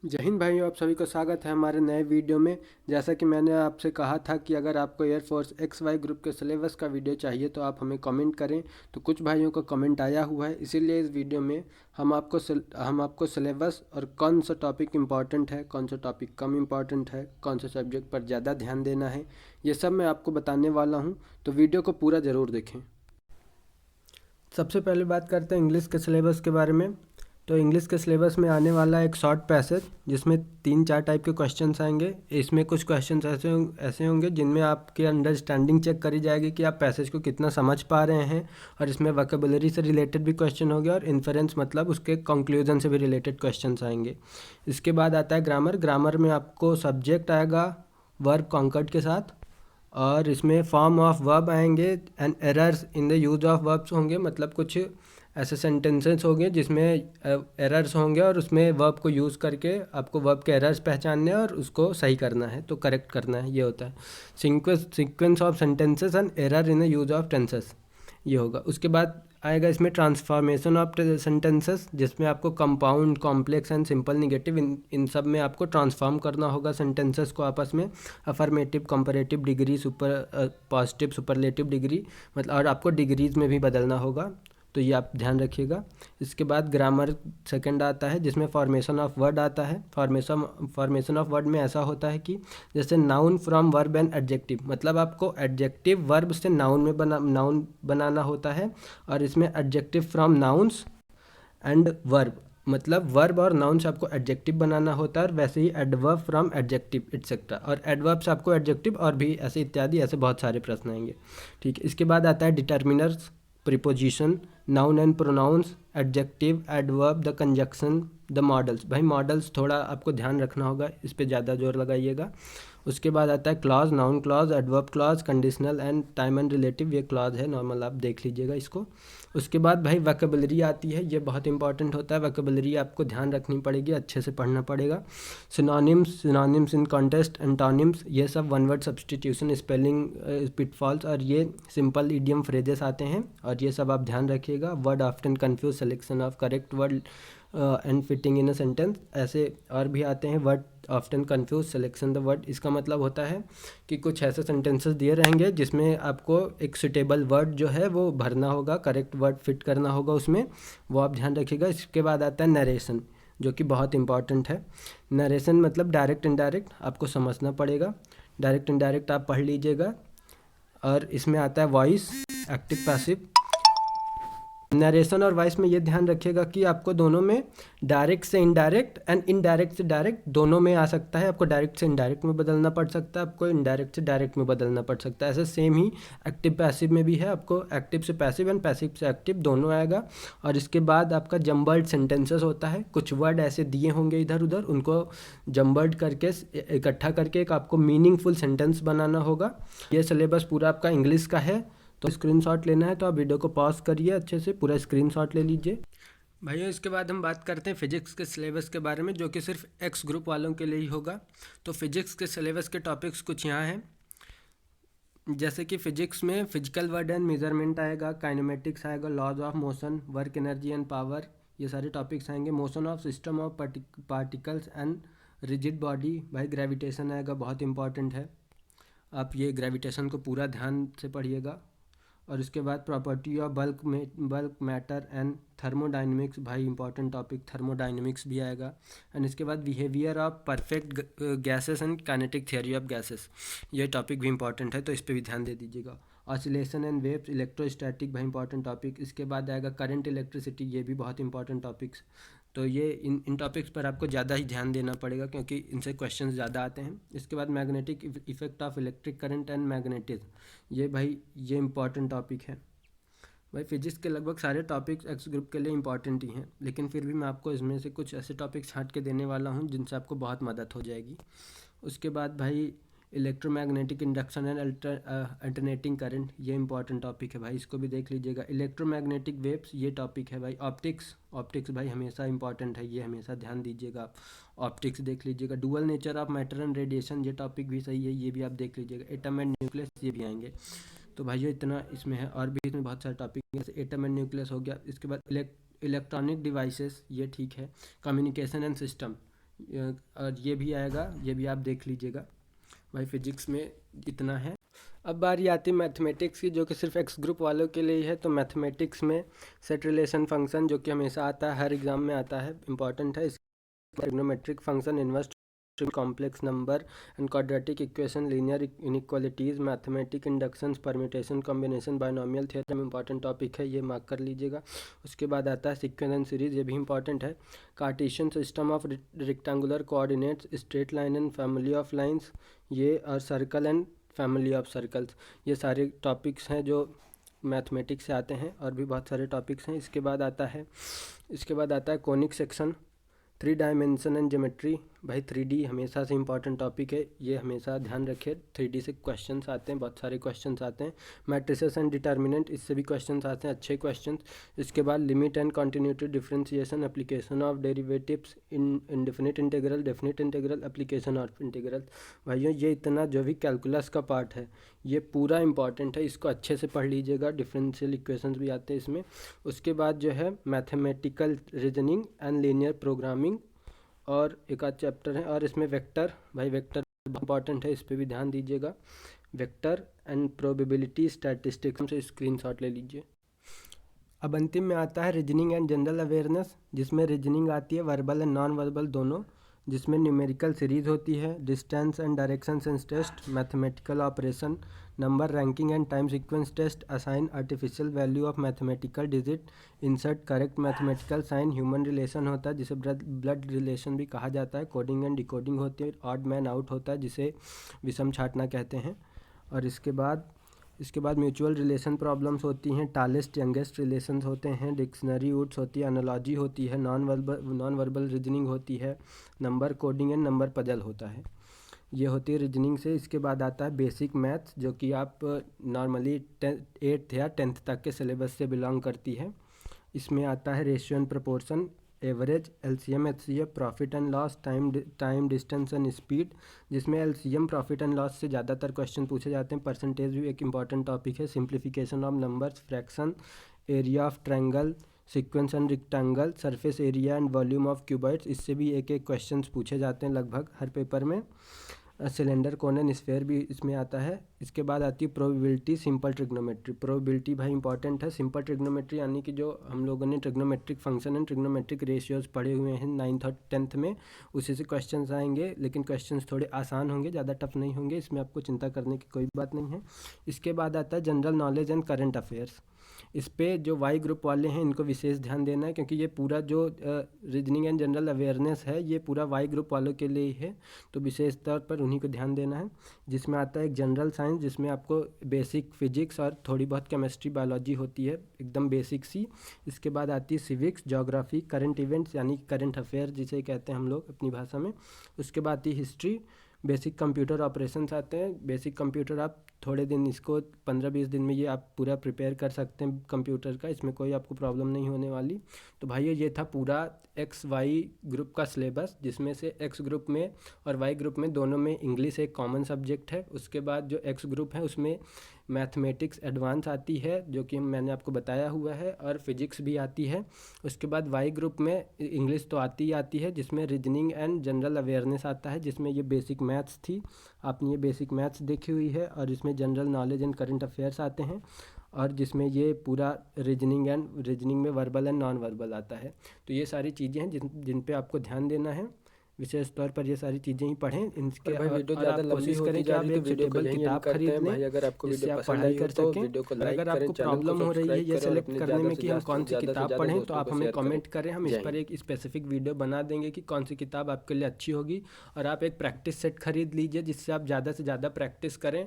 जय हिंद भाइयों, आप सभी को स्वागत है हमारे नए वीडियो में। जैसा कि मैंने आपसे कहा था कि अगर आपको एयरफोर्स एक्स वाई ग्रुप के सिलेबस का वीडियो चाहिए तो आप हमें कमेंट करें। तो कुछ भाइयों का कमेंट आया हुआ है, इसीलिए इस वीडियो में हम आपको सिलेबस और कौन सा टॉपिक इम्पॉर्टेंट है, कौन सा टॉपिक कम इम्पॉर्टेंट है, कौन से सब्जेक्ट पर ज़्यादा ध्यान देना है, ये सब मैं आपको बताने वाला हूँ। तो वीडियो को पूरा ज़रूर देखें। सबसे पहले बात करते हैं इंग्लिश के सिलेबस के बारे में। तो इंग्लिश के सिलेबस में आने वाला एक शॉर्ट पैसेज जिसमें 3-4 टाइप के क्वेश्चंस आएंगे। इसमें कुछ क्वेश्चंस ऐसे होंगे जिनमें आपकी अंडरस्टैंडिंग चेक करी जाएगी कि आप पैसेज को कितना समझ पा रहे हैं। और इसमें वोकैबुलरी से रिलेटेड भी क्वेश्चन होंगे और इन्फरेंस मतलब उसके कंक्लूजन से भी रिलेटेड क्वेश्चंस आएंगे। इसके बाद आता है ग्रामर। ग्रामर में आपको सब्जेक्ट आएगा वर्ब कॉन्कर्ड के साथ, और इसमें फॉर्म ऑफ वर्ब आएंगे and errors in the use of verbs होंगे। मतलब कुछ ऐसे सेंटेंसेस होंगे जिसमें एरर्स होंगे और उसमें वर्ब को यूज़ करके आपको वर्ब के एरर्स पहचानने और उसको सही करना है, तो करेक्ट करना है, ये होता है। Sequence of sentences and error in the use of tenses, ये होगा। उसके बाद आएगा इसमें ट्रांसफॉर्मेशन ऑफ सेंटेंसेस, जिसमें आपको compound, complex and simple negative इन सब में आपको ट्रांसफॉर्म करना होगा सेंटेंसेस को आपस में। Affirmative, comparative, degree, super positive, superlative degree, मतलब और आपको डिग्रीज में भी बदलना होगा, तो ये आप ध्यान रखिएगा। इसके बाद ग्रामर सेकंड आता है जिसमें फॉर्मेशन ऑफ वर्ड आता है। फॉर्मेशन ऑफ वर्ड में ऐसा होता है कि जैसे noun from verb and adjective, मतलब आपको एडजेक्टिव वर्ब से नाउन बनाना होता है। और इसमें adjective from nouns and verb, मतलब वर्ब और नाउन से आपको एडजेक्टिव बनाना होता है। और वैसे ही एडवर्ब फ्रॉम एडजेक्टिव एटसेट्रा, और एडवर्ब से आपको एडजेक्टिव और भी ऐसे इत्यादि, ऐसे बहुत सारे प्रश्न आएंगे। ठीक है। इसके बाद आता है determiners, preposition, noun and pronouns, adjective, adverb, the conjunction, the modals. भाई मॉडल्स थोड़ा आपको ध्यान रखना होगा, इस पर ज़्यादा जोर लगाइएगा। उसके बाद आता है clause, noun clause, adverb clause, conditional and time and relative, ये क्लॉज है नॉर्मल, आप देख लीजिएगा इसको। उसके बाद भाई वोकैबुलरी आती है, ये बहुत इंपॉर्टेंट होता है। वोकैबुलरी आपको ध्यान रखनी पड़ेगी, अच्छे से पढ़ना पड़ेगा। सिनोनिम्स इन कॉन्टेस्ट, एंटोनिम्स, ये सब one word substitution, spelling pitfalls, और ये सिंपल इडियम फ्रेजेस आते हैं, और ये सब आप ध्यान रखिएगा। Word often confuse, selection of correct word and fitting in a sentence, ऐसे और भी आते हैं। Word often confuse, selection the word, इसका मतलब होता है कि कुछ ऐसे सेंटेंसेस दिए रहेंगे जिसमें आपको एक सुटेबल वर्ड जो है वो भरना होगा, करेक्ट वर्ड फिट करना होगा उसमें, वो आप ध्यान रखिएगा। इसके बाद आता है नरेशन, जो कि बहुत इंपॉर्टेंट है। नरेशन मतलब डायरेक्ट इनडायरेक्ट आपको समझना पड़ेगा, डायरेक्ट इनडायरेक्ट आप पढ़ लीजिएगा। और इसमें आता है वॉइस, एक्टिव पैसिव। नरेशन और वॉइस में ये ध्यान रखिएगा कि आपको दोनों में डायरेक्ट से इनडायरेक्ट एंड इनडायरेक्ट से डायरेक्ट दोनों में आ सकता है। आपको डायरेक्ट से इनडायरेक्ट में बदलना पड़ सकता है, आपको इनडायरेक्ट से डायरेक्ट में बदलना पड़ सकता है। ऐसे सेम ही एक्टिव पैसिव में भी है, आपको एक्टिव से पैसिव एंड पैसिव से एक्टिव दोनों आएगा। और इसके बाद आपका जम्बल्ड सेंटेंसेस होता है, कुछ वर्ड ऐसे दिए होंगे इधर उधर, उनको जम्बल्ड करके इकट्ठा करके एक आपको मीनिंगफुल सेंटेंस बनाना होगा। ये सिलेबस पूरा आपका इंग्लिश का है, तो स्क्रीनशॉट लेना है तो आप वीडियो को पॉज करिए, अच्छे से पूरा स्क्रीनशॉट ले लीजिए। भैया इसके बाद हम बात करते हैं फिजिक्स के सिलेबस के बारे में, जो कि सिर्फ एक्स ग्रुप वालों के लिए ही होगा। तो फिजिक्स के सिलेबस के टॉपिक्स कुछ यहाँ हैं, जैसे कि फिजिक्स में फिजिकल वर्ड एंड मेजरमेंट आएगा, काइनेमेटिक्स आएगा, laws of motion, work, energy and power, ये सारे टॉपिक्स आएंगे। Motion of system of particles and rigid body, भाई ग्रेविटेशन आएगा, बहुत इंपॉर्टेंट है, आप ये ग्रेविटेशन को पूरा ध्यान से पढ़िएगा। और इसके बाद property of bulk matter and thermodynamics, भाई इंपॉर्टेंट टॉपिक, थर्मोडाइनमिक्स भी आएगा। एंड इसके बाद behaviour of perfect gases and kinetic theory of gases, ये टॉपिक भी इंपॉर्टेंट है, तो इस पर भी ध्यान दे दीजिएगा। ऑसिलेशन एंड वेव्स, इलेक्ट्रोस्टैटिक, भाई इंपॉर्टेंट टॉपिक। इसके बाद आएगा करंट, इलेक्ट्रिसिटी, ये भी बहुत इंपॉर्टेंट टॉपिक्स। तो ये इन टॉपिक्स पर आपको ज़्यादा ही ध्यान देना पड़ेगा, क्योंकि इनसे क्वेश्चंस ज़्यादा आते हैं। इसके बाद magnetic effect of electric current and magnetism, ये भाई ये इंपॉर्टेंट टॉपिक है। भाई फिजिक्स के लगभग सारे टॉपिक्स एक्स ग्रुप के लिए इंपॉर्टेंट ही हैं, लेकिन फिर भी मैं आपको इसमें से कुछ ऐसे टॉपिक्स छांट के देने वाला हूँ जिनसे आपको बहुत मदद हो जाएगी। उसके बाद भाई electromagnetic induction and alternating current, ये इंपॉर्टेंट टॉपिक है भाई, इसको भी देख लीजिएगा। इलेक्ट्रोमैग्नेटिक वेव्स, ये टॉपिक है भाई। ऑप्टिक्स भाई हमेशा इंपॉर्टेंट है, ये हमेशा ध्यान दीजिएगा आप, ऑप्टिक्स देख लीजिएगा। Dual nature of matter and radiation, ये टॉपिक भी सही है, ये भी आप देख लीजिएगा। एटम एंड न्यूक्लियस, ये भी आएंगे। तो भाई ये इतना इसमें है, और भी इसमें बहुत सारे टॉपिक हैं, जैसे एटम एंड न्यूक्लियस हो गया। इसके बाद इलेक्ट्रॉनिक डिवाइसेस, ये ठीक है। कम्युनिकेशन एंड सिस्टम, और ये भी आएगा, ये भी आप देख लीजिएगा भाई। फिजिक्स में इतना है। अब बारी आती है मैथमेटिक्स की, जो कि सिर्फ एक्स ग्रुप वालों के लिए है। तो मैथमेटिक्स में सेट रिलेशन फंक्शन, जो कि हमेशा आता है, हर एग्जाम में आता है, इंपॉर्टेंट है। Trigonometric function, inverse complex number and quadratic equation, linear inequalities, mathematic inductions, permutation, combination, binomial theorem, important topic है, ये मार्क कर लीजिएगा। उसके बाद आता है सीक्वेंस एंड सीरीज, ये भी इंपॉर्टेंट है। Cartesian system of rectangular coordinates, straight line and family of lines, ये, और circle and family of circles, ये सारे टॉपिक्स हैं जो मैथमेटिक्स से आते हैं, और भी बहुत सारे टॉपिक्स हैं। इसके बाद आता है conic section, 3 dimension and geometry. भाई 3D हमेशा से इंपॉर्टेंट टॉपिक है, ये हमेशा ध्यान रखिए। 3D से क्वेश्चंस आते हैं, बहुत सारे क्वेश्चंस आते हैं। मैट्रिसेस एंड डिटर्मिनेंट, इससे भी क्वेश्चंस आते हैं, अच्छे क्वेश्चंस। इसके बाद limit and continuity differentiation, application of derivatives, indefinite integral, definite integral, application of integral. भाइयों ये इतना जो भी कैलकुलस का पार्ट है ये पूरा इंपॉर्टेंट है, इसको अच्छे से पढ़ लीजिएगा। डिफरेंशियल इक्वेशंस भी आते हैं इसमें। उसके बाद जो है mathematical reasoning and linear programming, और एक आध चैप्टर है। और इसमें वेक्टर, भाई वेक्टर इंपॉर्टेंट है, इस पर भी ध्यान दीजिएगा। वेक्टर एंड प्रोबेबिलिटी स्टैटिस्टिक्स से स्क्रीनशॉट ले लीजिए। अब अंतिम में आता है रीजनिंग एंड जनरल अवेयरनेस, जिसमें रीजनिंग आती है वर्बल एंड नॉन वर्बल दोनों, जिसमें न्यूमेरिकल सीरीज होती है, distance and direction sense test, mathematical operation, number ranking and time sequence test, assign artificial value of mathematical digit, insert correct mathematical sign, human relation होता है जिसे blood relation भी कहा जाता है, कोडिंग एंड डिकोडिंग होती है, ऑड मैन आउट होता है जिसे विषम छांटना कहते हैं। और इसके बाद म्यूचुअल रिलेशन प्रॉब्लम्स होती हैं, टालेस्ट यंगेस्ट रिलेशंस होते हैं, डिक्शनरी रूट्स होती है, एनालॉजी होती है, नॉन वर्बल रीजनिंग होती है, number coding and number puzzle होता है, ये होती है रीजनिंग से। इसके बाद आता है बेसिक मैथ्स, जो कि आप नॉर्मली 8th या 10th तक के सिलेबस से बिलोंग करती है। इसमें आता है ratio and proportion, average, LCM HCF, profit and loss, time distance and speed, जिसमें एलसीएम प्रॉफिट एंड लॉस से ज़्यादातर क्वेश्चन पूछे जाते हैं। परसेंटेज भी एक इंपॉर्टेंट टॉपिक है। Simplification of numbers, fraction, area of triangle, sequence and rectangle, surface area and volume of cuboids, इससे भी एक क्वेश्चंस पूछे जाते हैं लगभग हर पेपर में। सिलेंडर, कोन एंड स्फेयर भी इसमें आता है। इसके बाद आती है प्रोबेबिलिटी, सिंपल ट्रिग्नोमेट्री। प्रोबेबिलिटी भाई इंपॉर्टेंट है। सिंपल ट्रिग्नोमेट्री यानी कि जो हम लोगों ने trigonometric function and trigonometric ratios पढ़े हुए हैं 9th और 10th में, उसी से क्वेश्चंस आएंगे, लेकिन क्वेश्चंस थोड़े आसान होंगे, ज़्यादा टफ नहीं होंगे, इसमें आपको चिंता करने की कोई बात नहीं है। इसके बाद आता है general knowledge and current affairs. इस पे जो वाई ग्रुप वाले हैं इनको विशेष ध्यान देना है, क्योंकि ये पूरा जो रीजनिंग एंड जनरल अवेयरनेस है ये पूरा वाई ग्रुप वालों के लिए ही है, तो विशेष तौर पर उन्हीं को ध्यान देना है। जिसमें आता है एक जनरल साइंस, जिसमें आपको बेसिक फिजिक्स और थोड़ी बहुत केमिस्ट्री बायोलॉजी होती है, एकदम बेसिक सी। इसके बाद आती है सिविक्स, ज्योग्राफी, करंट इवेंट्स यानी करंट अफेयर जिसे कहते हैं हम लोग अपनी भाषा में। उसके बाद आती है हिस्ट्री, बेसिक कंप्यूटर ऑपरेशंस आते हैं। बेसिक कंप्यूटर आप थोड़े दिन, इसको 15-20 दिन में ये आप पूरा प्रिपेयर कर सकते हैं कंप्यूटर का, इसमें कोई आपको प्रॉब्लम नहीं होने वाली। तो भाइयों ये था पूरा एक्स वाई ग्रुप का सिलेबस, जिसमें से एक्स ग्रुप में और वाई ग्रुप में दोनों में इंग्लिश एक कॉमन सब्जेक्ट है। उसके बाद जो एक्स ग्रुप है उसमें मैथमेटिक्स एडवांस आती है, जो कि मैंने आपको बताया हुआ है, और फिजिक्स भी आती है। उसके बाद वाई ग्रुप में इंग्लिश तो आती ही आती है, जिसमें रीजनिंग एंड जनरल अवेयरनेस आता है, जिसमें ये बेसिक मैथ्स थी, आपने ये बेसिक मैथ्स देखी हुई है, और इसमें general knowledge and current affairs आते हैं, और जिसमें ये पूरा रीजनिंग में वर्बल एंड नॉन वर्बल आता है। तो ये सारी चीज़ें हैं जिन पे आपको ध्यान देना है, विशेष तौर पर ये सारी चीज़ें ही पढ़ें इनके। भाई वीडियो और ज़्यादा आप लंबी कोशिश होती करें कि जा आप रही है एक तो वीडियो को सुटेबल यहीं किताब करते खरीद हैं। लें, भाई अगर आपको जिससे वीडियो आप पसंद पढ़ाई आई हो कर तो सकें। वीडियो को और लाइक अगर करें, आपको चैनल को प्रॉब्लम हो रही है सब्सक्राइब ये करें और सेलेक्ट अपने करने ज़्यादा में से कि हम ज़्यादा कौन सी ज़्यादा किताब से पढ़ें, ज़्यादा तो दोस्तों आप को हमें शेयर करें। कमेंट करें, हम इस जय पर हिंद। एक स्पेसिफिक वीडियो बना देंगे कि कौन सी किताब आपके लिए अच्छी होगी। और आप एक प्रैक्टिस सेट खरीद लीजिए, जिससे आप ज़्यादा से ज़्यादा प्रैक्टिस करें